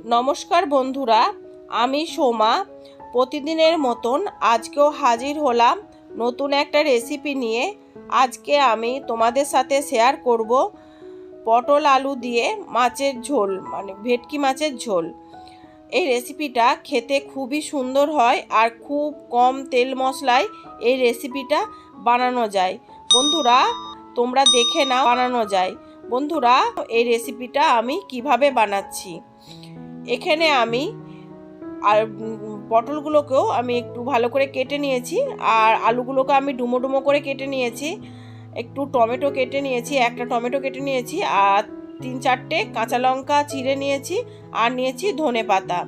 নমস্কার বন্ধুরা, আমি সোমা। প্রতিদিনের মতন আজকেও হাজির হলাম নতুন একটা রেসিপি নিয়ে। আজকে আমি তোমাদের সাথে শেয়ার করব পটল আলু দিয়ে মাছের ঝোল, মানে ভেটকি মাছের ঝোল। এই রেসিপিটা খেতে খুবই সুন্দর হয় আর খুব কম তেল মশলায় এই রেসিপিটা বানানো যায়। বন্ধুরা, তোমরা দেখে নাও বানানো যায়। বন্ধুরা, এই রেসিপিটা আমি কিভাবে বানাচ্ছি। এখানে আমি আর পটলগুলোকেও আমি একটু ভালো করে কেটে নিয়েছি, আর আলুগুলোকে আমি ডুমো ডুমো করে কেটে নিয়েছি। একটু টমেটো কেটে নিয়েছি, একটা টমেটো কেটে নিয়েছি, আর 3-4টে কাঁচা লঙ্কা চিড়ে নিয়েছি, আর নিয়েছি ধনেপাতা।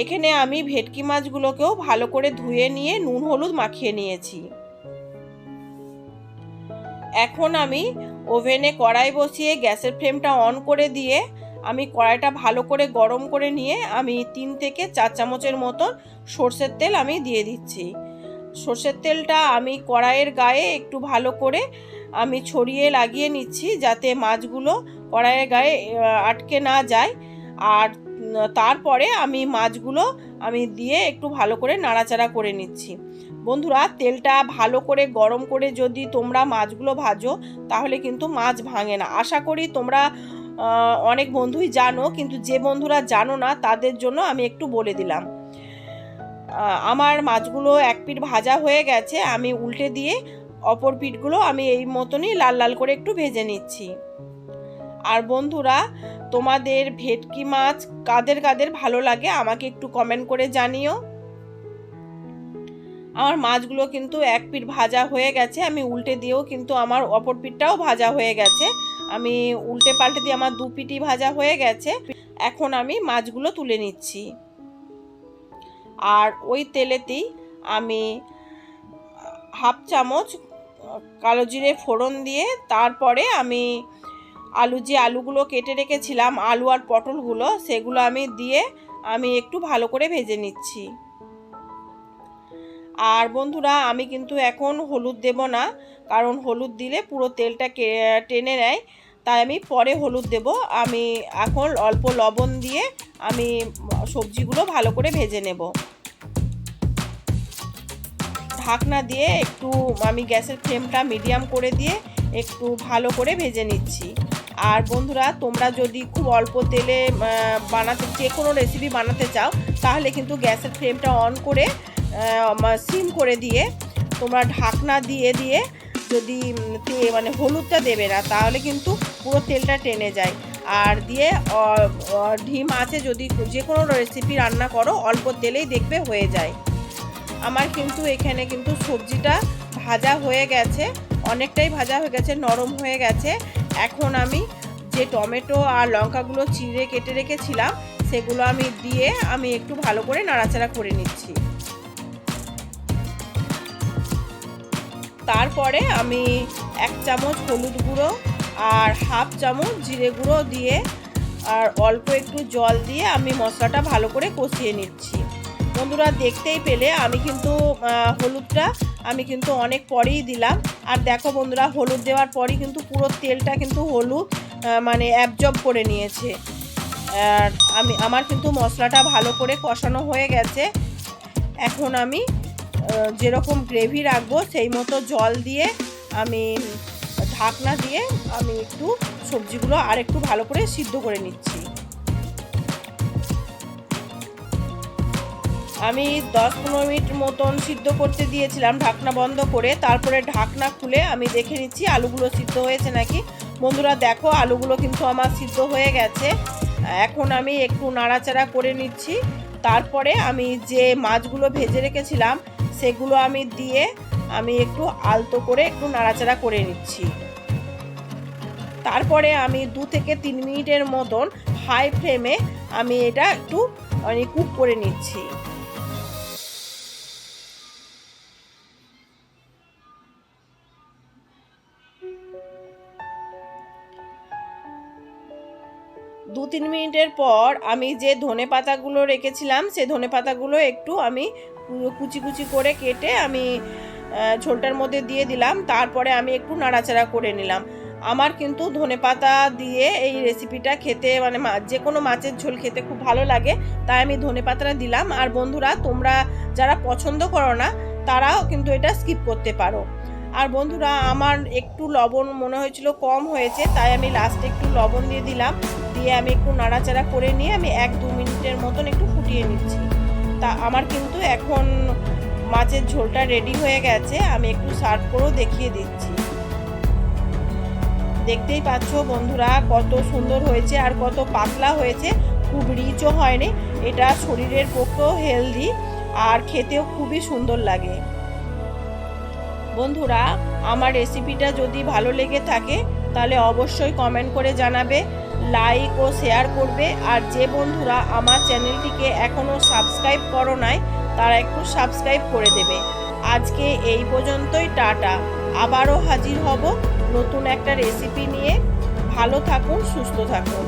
এখানে আমি ভেটকি মাছগুলোকেও ভালো করে ধুয়ে নিয়ে নুন হলুদ মাখিয়ে নিয়েছি। এখন আমি ওভেনে কড়াই বসিয়ে গ্যাসের ফ্লেমটা অন করে দিয়ে আমি কড়াইটা ভালো করে গরম করে নিয়ে আমি 3 থেকে 4 চামচের মতন সর্ষের তেল আমি দিয়ে দিচ্ছি। সর্ষের তেলটা আমি কড়াইয়ের গায়ে একটু ভালো করে আমি ছড়িয়ে লাগিয়ে নিচ্ছি, যাতে মাছগুলো কড়াইয়ের গায়ে আটকে না যায়। আর তারপরে আমি মাছগুলো আমি দিয়ে একটু ভালো করে নাড়াচাড়া করে নিচ্ছি। বন্ধুরা, তেলটা ভালো করে গরম করে যদি তোমরা মাছগুলো ভাজো তাহলে কিন্তু মাছ ভাঙে না। আশা করি তোমরা অনেক বন্ধুই জানো, কিন্তু যে বন্ধুরা জানো না তাদের জন্য আমি একটু বলে দিলাম। আমার মাছগুলো এক পিঠ ভাজা হয়ে গেছে, আমি উল্টে দিয়ে অপর পিঠগুলো আমি এই মতনই লাল লাল করে একটু ভেজে নিচ্ছি। আর বন্ধুরা, তোমাদের ভেটকি মাছ কাদের কাদের ভালো লাগে আমাকে একটু কমেন্ট করে জানিও। আমার মাছগুলো কিন্তু এক পিঠ ভাজা হয়ে গেছে, আমি উল্টে দিয়েও কিন্তু আমার অপর পিঠটাও ভাজা হয়ে গেছে। আমি উল্টে পাল্টে দিয়ে আমার 2 পিঠই ভাজা হয়ে গেছে। এখন আমি মাছগুলো তুলে নিচ্ছি। আর ওই তেলেতেই আমি হাফ চামচ কালো জিরে ফোড়ন দিয়ে তারপরে আমি আলুগুলো কেটে রেখেছিলাম, আলু আর পটলগুলো, সেগুলো আমি দিয়ে আমি একটু ভালো করে ভেজে নিচ্ছি। আর বন্ধুরা, আমি কিন্তু এখন হলুদ দেব না, কারণ হলুদ দিলে পুরো তেলটা টেনে নেয়, তাই আমি পরে হলুদ দেব। আমি এখন অল্প লবণ দিয়ে আমি সবজিগুলো ভালো করে ভেজে নেব। ঢাকনা দিয়ে একটু আমি গ্যাসের ফ্লেমটা মিডিয়াম করে দিয়ে একটু ভালো করে ভেজে নিচ্ছি। আর বন্ধুরা, তোমরা যদি খুব অল্প তেলে যে কোনো রেসিপি বানাতে চাও তাহলে কিন্তু গ্যাসের ফ্লেমটা অন করে সিম করে দিয়ে তোমরা ঢাকনা দিয়ে দিয়ে যদি মানে হলুদটা দেবে না, তাহলে কিন্তু পুরো তেলটা টেনে যায়। আর দিয়ে ধিম আছে যদি যে কোনো রেসিপি রান্না করো অল্প তেলেই দেখবে হয়ে যায়। আমার কিন্তু এখানে কিন্তু সবজিটা ভাজা হয়ে গেছে, অনেকটাই ভাজা হয়ে গেছে, নরম হয়ে গেছে। এখন আমি যে টমেটো আর লঙ্কাগুলো চিড়ে কেটে রেখেছিলাম সেগুলো আমি দিয়ে আমি একটু ভালো করে নাড়াচাড়া করে নিচ্ছি। তারপরে আমি 1 চামচ হলুদ গুঁড়ো আর হাফ চামচ জিরে গুঁড়ো দিয়ে আর অল্প একটু জল দিয়ে আমি মশলাটা ভালো করে কষিয়ে নিচ্ছি। বন্ধুরা, দেখতেই পেলে আমি কিন্তু হলুদটা আমি কিন্তু অনেক পরেই দিলাম। আর দেখো বন্ধুরা, হলুদ দেওয়ার পরই কিন্তু পুরো তেলটা কিন্তু হলুদ মানে অ্যাবজর্ব করে নিয়েছে। আর আমার কিন্তু মশলাটা ভালো করে কষানো হয়ে গেছে। এখন আমি যেরকম গ্রেভি রাখবো সেই মতো জল দিয়ে আমি ঢাকনা দিয়ে আমি একটু সবজিগুলো আর একটু ভালো করে সিদ্ধ করে নিচ্ছি। আমি 10-15 মিনিট মতন সিদ্ধ করতে দিয়েছিলাম ঢাকনা বন্ধ করে। তারপরে ঢাকনা খুলে আমি দেখে নিচ্ছি আলুগুলো সিদ্ধ হয়েছে নাকি। বন্ধুরা দেখো, আলুগুলো কিন্তু আমার সিদ্ধ হয়ে গেছে। এখন আমি একটু নাড়াচাড়া করে নিচ্ছি। তারপরে আমি যে মাছগুলো ভেজে রেখেছিলাম সেগুলো আমি দিয়ে আমি একটু আলতো করে একটু নাড়াচাড়া করে নিচ্ছি। তারপরে আমি 2 থেকে 3 মিনিটের মতন হাই ফ্লেমে আমি এটা একটু কুক করে নিচ্ছি। দু 3 মিনিটের পর আমি যে ধনেপাতাগুলো রেখেছিলাম সেই ধনেপাতাগুলো একটু আমি কুচি কুচি করে কেটে আমি ঝোলটার মধ্যে দিয়ে দিলাম। তারপরে আমি একটু নাড়াচাড়া করে নিলাম। আমার কিন্তু ধনেপাতা দিয়ে এই রেসিপিটা খেতে মানে যে কোনো মাছের ঝোল খেতে খুব ভালো লাগে, তাই আমি ধনেপাতাটা দিলাম। আর বন্ধুরা তোমরা যারা পছন্দ করো না তারাও কিন্তু এটা স্কিপ করতে পারো। আর বন্ধুরা আমার একটু লবণ মনে হয়েছিল কম হয়েছে, তাই আমি লাস্টে একটু লবণ দিয়ে দিলাম। দিয়ে আমি একটু নাড়াচাড়া করে নিয়ে আমি 1-2 মিনিটের মতন একটু ফুটিয়ে নিচ্ছি। তা আমার কিন্তু এখন মাছের ঝোলটা রেডি হয়ে গেছে, আমি একটু সার্ভ করেও দেখিয়ে দিচ্ছি। দেখতেই পাচ্ছ বন্ধুরা কত সুন্দর হয়েছে আর কত পাতলা হয়েছে, খুব রিচও হয়নি। এটা শরীরের পক্ষেও হেলদি আর খেতেও খুবই সুন্দর লাগে। বন্ধুরা আমার রেসিপিটা যদি ভালো লেগে থাকে তাহলে অবশ্যই কমেন্ট করে জানাবে, লাইক ও শেয়ার করবে। আর যে বন্ধুরা আমার চ্যানেলটিকে এখনও সাবস্ক্রাইব করো নাই তারা একটু সাবস্ক্রাইব করে দেবে। আজকে এই পর্যন্তই, টাটা। আবারও হাজির হব নতুন একটা রেসিপি নিয়ে। ভালো থাকুন, সুস্থ থাকুন।